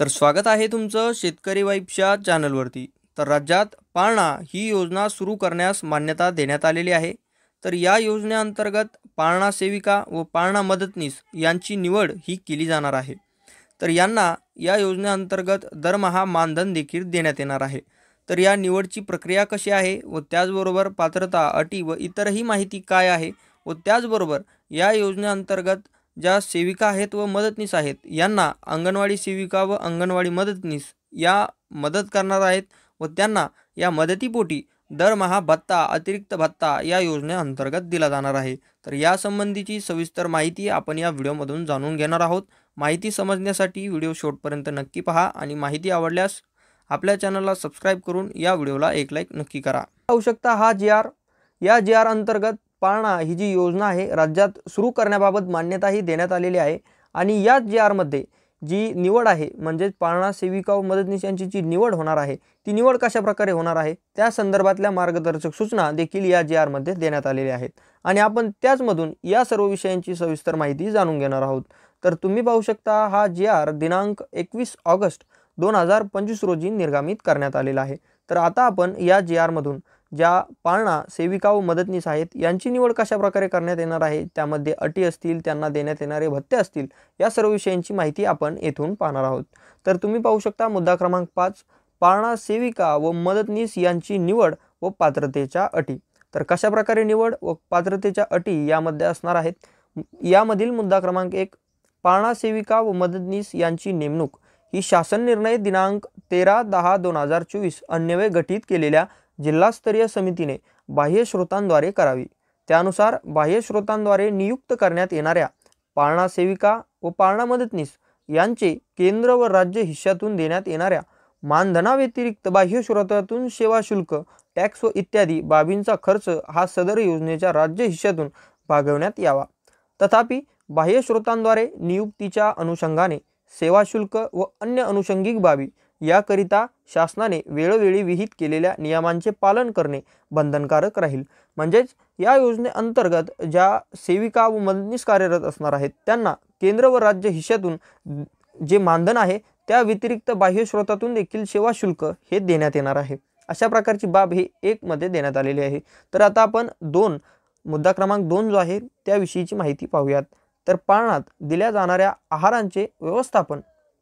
तर स्वागत आहे तुमचं शेतकरी वाईफच्या चॅनलवरती। तर राज्यात पाळणा ही योजना सुरू करण्यास मान्यता देण्यात आलेली आहे। तर या योजनेअंतर्गत पाळणा सेविका व पाळणा मदतनीस यांची निवड ही केली जाणार आहे। तर यांना या योजनेअंतर्गत दरमहा मानधन देखील देण्यात येणार आहे। तर या निवडची प्रक्रिया कशी आहे व त्याचबरोबर पात्रता, अटी व इतरही माहिती काय आहे व त्याचबरोबर या योजनेअंतर्गत ज्या सेविका आहेत व मदतनीस आहेत यांना अंगणवाडी सेविका व अंगणवाडी मदतनीस या मदत करणार आहेत व त्यांना या मदतीपोटी दरमहा भत्ता, अतिरिक्त भत्ता या योजनेअंतर्गत दिला जाणार आहे। तर या संबंधीची सविस्तर माहिती आपण या व्हिडिओमधून जाणून घेणार आहोत। माहिती समजण्यासाठी व्हिडिओ शेवटपर्यंत नक्की पहा आणि माहिती आवडल्यास आपल्या चॅनलला सबस्क्राइब करून या व्हिडिओला एक लाईक नक्की करा। पाहू शकता हा या जी.आर अंतर्गत पाळणा ही जी योजना आहे राज्यात सुरू करण्याबाबत मान्यता ही देण्यात आलेली आहे। आणि या जी.आर मध्ये जी निवड आहे म्हणजे पाळणा सेविका व मदतनीस यांची जी निवड होणार आहे ती निवड कशा प्रकारे होणार आहे त्या संदर्भातल्या मार्गदर्शक सूचना देखील या जी.आर मध्ये देण्यात आलेल्या आहेत आणि आपण त्याचमधून या सर्व विषयांची सविस्तर माहिती जाणून घेणार आहोत। तर तुम्ही पाहू शकता हा जी.आर दिनांक 21 ऑगस्ट 2025 रोजी निर्गमित करण्यात आलेला आहे। तर आता आपण या जी.आर मधून ज्या पाळणा सेविका व मदतनीस आहेत यांची निवड कशा प्रकारे करण्यात येणार आहे, त्यामध्ये अटी असतील, त्यांना देण्यात येणारे भत्ते असतील, या सर्व विषयांची माहिती आपण येथून पाहणार आहोत। तर तुम्ही पाहू शकता मुद्दा क्रमांक 5 पाळणा सेविका व मदतनीस यांची निवड व पात्रतेच्या अटी। तर कशा प्रकारे निवड व पात्रतेच्या अटी यामध्ये असणार आहेत। यामधील मुद्दा क्रमांक 1 पाळणा सेविका व मदतनीस यांची नेमणूक ही शासन निर्णय दिनांक 13/10/2024 अन्वये गठीत केलेल्या जिल्हास्तरीय समितीने बाह्य स्रोतांद्वारे करावी। त्यानुसार बाह्य स्रोतांद्वारे नियुक्त करण्यात येणाऱ्या पाळणा सेविका व पाळणा मदतनीस यांचे केंद्र व राज्य हिश्श्यातून देण्यात येणाऱ्या मानधनाव्यतिरिक्त बाह्य स्रोतातून सेवा शुल्क, टॅक्स व इत्यादी बाबींचा खर्च हा सदर योजनेच्या राज्य हिश्श्यातून भागवण्यात यावा। तथापि बाह्य स्रोतांद्वारे नियुक्तीच्या अनुषंगाने सेवा शुल्क व अन्य अनुषंगिक बाबी याकरिता शासनाने वेळोवेळी विहित केलेल्या नियमांचे पालन करणे बंधनकारक राहील। म्हणजेच या योजनेअंतर्गत ज्या सेविका व मदतनीस कार्यरत असणार आहेत त्यांना केंद्र व राज्य हिश्श्यातून जे मानधन आहे त्या व्यतिरिक्त बाह्य स्रोतातून देखील सेवा शुल्क हे देण्यात येणार आहे। अशा प्रकारची बाब हे 1 मध्ये देण्यात आलेली आहे। तर आता आपण मुद्दा क्रमांक 2 जो आहे त्याविषयीची माहिती पाहूयात। तर पाळणात दिल्या जाणाऱ्या आहारांचे व्यवस्थापन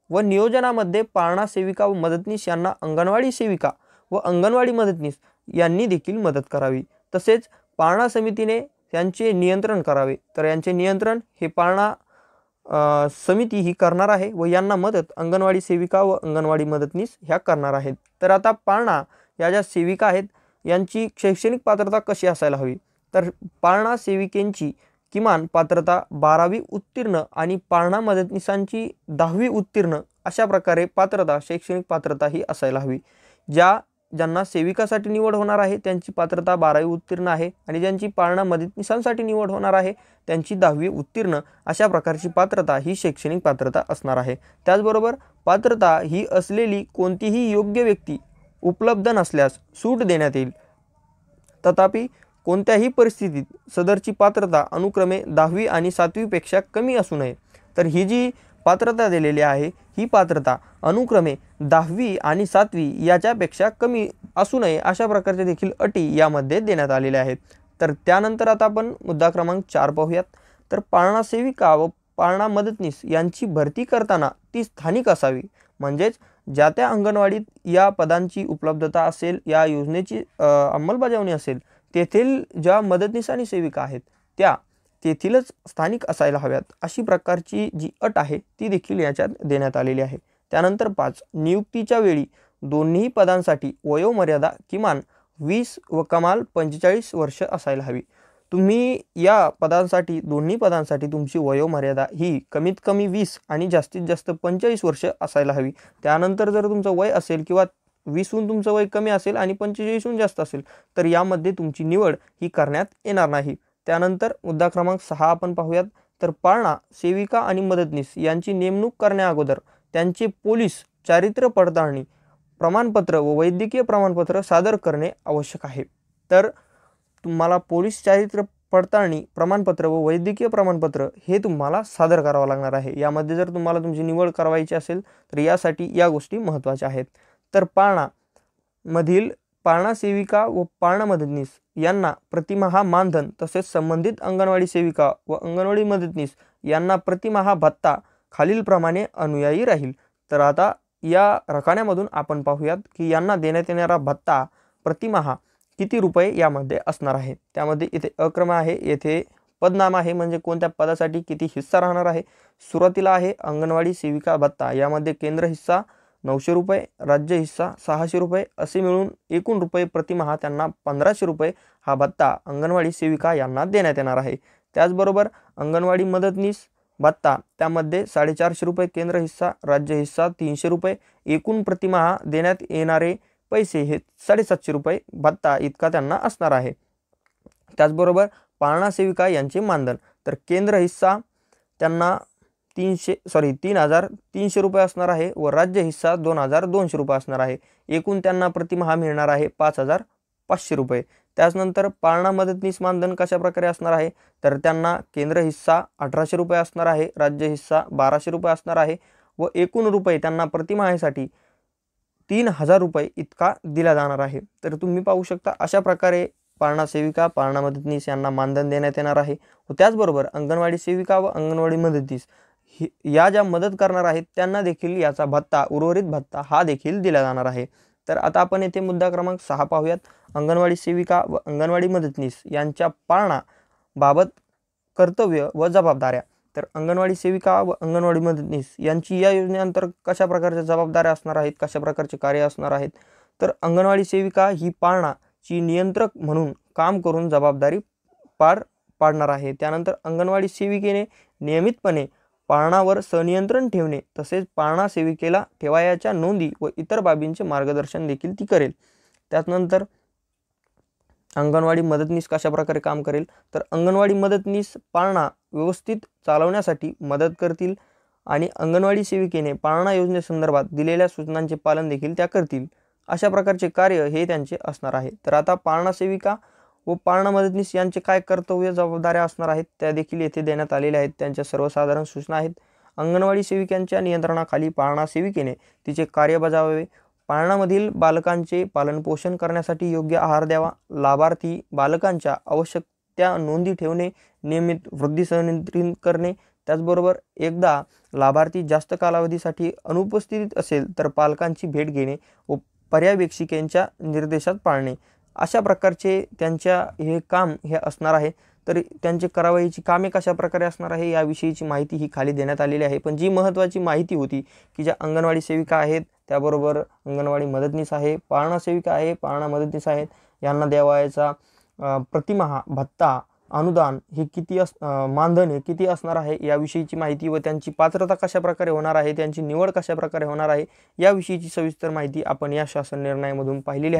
व नियोजनामध्ये पाळणा सेविका व मदतनीस यांना अंगणवाडी सेविका व अंगणवाडी मदतनीस यांनी देखील मदत करावी। तसेच पाळणा समितीने यांचे नियंत्रण करावे। तर यांचे नियंत्रण हे पाळणा समिती ही करणार आहे व यांना मदत अंगणवाडी सेविका व अंगणवाडी मदतनीस ह्या करणार आहेत। तर आता पाळणा या ज्या सेविका आहेत यांची शैक्षणिक पात्रता कशी असायला हवी, तर पाळणा सेविकेंची किमान पात्रता 12वी उत्तीर्ण आणि पाळणा मदतनीसांची 10वी उत्तीर्ण अशा प्रकारे पात्रता, शैक्षणिक पात्रता ही असायला हवी। ज्यांना सेविकासाठी निवड होणार आहे त्यांची पात्रता 12वी उत्तीर्ण आहे आणि ज्यांची पाळणा मदतनीसांसाठी निवड होणार आहे त्यांची 10वी उत्तीर्ण अशा प्रकारची पात्रता ही शैक्षणिक पात्रता असणार आहे। त्याचबरोबर पात्रता ही असलेली कोणतीही योग्य व्यक्ती उपलब्ध नसल्यास सूट देण्यात येईल। तथापि कोणत्याही परिस्थितीत सदरची पात्रता अनुक्रमे 10वी आणि 7वी पेक्षा कमी असू नये। तर ही जी पात्रता दिलेली आहे ही पात्रता अनुक्रमे 10वी आणि 7वी याच्यापेक्षा कमी असू नये अशा प्रकारचे देखील अटी यामध्ये देण्यात आलेल्या आहेत। तर त्यानंतर आता आपण मुद्दा क्रमांक 4 पाहूयात। तर पाळणा सेविका व पाळणा मदतनीस यांची भरती करताना ती स्थानिक असावी। म्हणजेच ज्या त्या अंगणवाडीत या पदांची उपलब्धता असेल, या योजनेची अंमलबजावणी असेल, तेथील ज्या मदतनीस आणि सेविका आहेत त्या तेथीलच स्थानिक असायला हव्यात अशी प्रकारची जी अट आहे ती देखील याच्यात देण्यात आलेली आहे। त्यानंतर 5 नियुक्तीच्या वेळी दोन्ही पदांसाठी वयोमर्यादा किमान 20 व कमाल 45 वर्ष असायला हवी। तुम्ही या पदांसाठी दोन्ही पदांसाठी तुमची वयोमर्यादा ही कमीत कमी 20 आणि जास्तीत जास्त 45 वर्ष असायला हवी। त्यानंतर जर तुमचं वय असेल किंवा 20हून तुमचं वय कमी असेल आणि 45हून जास्त असेल तर यामध्ये तुमची निवड ही करण्यात येणार नाही। त्यानंतर मुद्दा क्रमांक 6 आपण पाहूयात। तर पाळणा सेविका आणि मदतनीस यांची नेमणूक करण्याअगोदर त्यांचे पोलीस चारित्र्य पडताळणी प्रमाणपत्र व वैद्यकीय प्रमाणपत्र सादर करणे आवश्यक आहे। तर तुम्हाला पोलीस चारित्र्य पडताळणी प्रमाणपत्र व वैद्यकीय प्रमाणपत्र हे तुम्हाला सादर करावं लागणार आहे। यामध्ये जर तुम्हाला तुमची निवड करायची असेल तर यासाठी या गोष्टी महत्त्वाच्या आहेत। तर पाळणा मधील पाळणा सेविका व पाळणा मदतनीस यांना प्रतिमाहा मानधन तसेच संबंधित अंगणवाडी सेविका व अंगणवाडी मदतनीस यांना प्रतिमाहा भत्ता खालीलप्रमाणे अनुयायी राहील। तर आता या रकान्यामधून आपण पाहूयात की यांना देण्यात येणारा भत्ता प्रतिमाहा किती रुपये यामध्ये असणार आहे। त्यामध्ये इथे अक्रम आहे, येथे पदनाम आहे म्हणजे कोणत्या पदासाठी किती हिस्सा राहणार आहे। सुरुवातीला आहे अंगणवाडी सेविका भत्ता, यामध्ये केंद्र हिस्सा 900 रुपये, राज्य हिस्सा 600 रुपये असे मिळून एकूण रुपये प्रतिमाहा त्यांना 1500 रुपये हा भत्ता अंगणवाडी सेविका यांना देण्यात येणार आहे। त्याचबरोबर अंगणवाडी मदतनीस भत्ता त्यामध्ये 450 रुपये केंद्र हिस्सा, राज्य हिस्सा 300 रुपये, एकूण प्रतिमाहा देण्यात येणारे पैसे हे 750 रुपये भत्ता इतका त्यांना असणार आहे। त्याचबरोबर पाळणा सेविका यांचे मानधन, तर केंद्र हिस्सा त्यांना 3300 रुपये असणार आहे व राज्य हिस्सा 2200 रुपये असणार आहे। एकूण त्यांना प्रतिमाहा मिळणार आहे 5500 रुपये। त्यानंतर पाळणा मदतनीस मानधन कशा प्रकारे असणार आहे, तर त्यांना केंद्र हिस्सा 1800 रुपये असणार आहे, राज्य हिस्सा 1200 रुपये असणार आहे व एकूण रुपये त्यांना प्रतिमाहेसाठी 3000 रुपये इतका दिला जाणार आहे। तर तुम्ही पाहू शकता अशा प्रकारे पाळणा सेविका पाळणा मदतनीस यांना मानधन देण्यात येणार आहे व त्याचबरोबर अंगणवाडी सेविका व अंगणवाडी मदतनीस या ज्या मदत करणार आहेत त्यांना देखील याचा भत्ता उर्वरित भत्ता हा देखील दिला जाणार आहे। तर आता आपण येथे मुद्दा क्रमांक 6 पाहूयात, अंगणवाडी सेविका व अंगणवाडी मदतनीस यांच्या पाळणा बाबत कर्तव्य व जबाबदाऱ्या। तर अंगणवाडी सेविका व अंगणवाडी मदतनीस यांची या योजनेअंतर्गत कशा प्रकारच्या जबाबदाऱ्या असणार आहेत, कशा प्रकारचे कार्य असणार आहेत, तर अंगणवाडी सेविका ही पाळणाची नियंत्रक म्हणून काम करून जबाबदारी पार पाडणार आहे। त्यानंतर अंगणवाडी सेविकेने नियमितपणे पाळणावर संनियंत्रण ठेवणे तसेच पाळणा सेविकेला ठेवायाच्या नोंदी व इतर बाबींचे मार्गदर्शन देखील ती करेल। त्यानंतर अंगणवाडी मदतनीस कशा प्रकारे काम करेल, तर अंगणवाडी मदतनीस पाळणा व्यवस्थित चालवण्यासाठी मदत करतील आणि अंगणवाडी सेविकेने पाळणा योजनेसंदर्भात दिलेल्या सूचनांचे पालन देखील त्या करतील। अशा प्रकारचे कार्य हे त्यांचे असणार आहे। तर आता पाळणा सेविका व पाळणा मदतनीस यांचे काय कर्तव्य जबाबदाऱ्या असणार आहेत त्या देखील येथे देण्यात आलेल्या आहेत, त्यांच्या सर्वसाधारण सूचना आहेत। अंगणवाडी सेविकांच्या नियंत्रणाखाली पाळणा सेविकेने तिचे कार्य बजावावे, पाळणामधील बालकांचे पालनपोषण करण्यासाठी योग्य आहार द्यावा, लाभार्थी बालकांच्या आवश्यक त्या नोंदी ठेवणे, नियमित वृद्धी संनियंत्रित करणे, त्याचबरोबर एकदा लाभार्थी जास्त कालावधीसाठी अनुपस्थित असेल तर पालकांची भेट घेणे व पर्यवेक्षिकेंच्या निर्देशात पाळणे। अशा प्रकारचे त्यांच्या हे काम हे असणार आहे। तर त्यांचे करावयाची कामे कशा प्रकारे असणार आहे याविषयीची माहिती ही खाली देण्यात आलेली आहे। पण जी महत्त्वाची माहिती होती की ज्या अंगणवाडी सेविका आहेत, त्याबरोबर अंगणवाडी मदतनीस आहे, पाळणा सेविका आहे, पाळणा मदतनीस आहेत, यांना द्यावयाचा प्रतिमाहा भत्ता अनुदान हे किती मानधन हे किती असणार आहे याविषयीची माहिती व त्यांची पात्रता कशा प्रकारे होणार आहे, त्यांची निवड कशा प्रकारे होणार आहे याविषयीची सविस्तर माहिती आपण या शासन निर्णयामधून पाहिलेली आहे।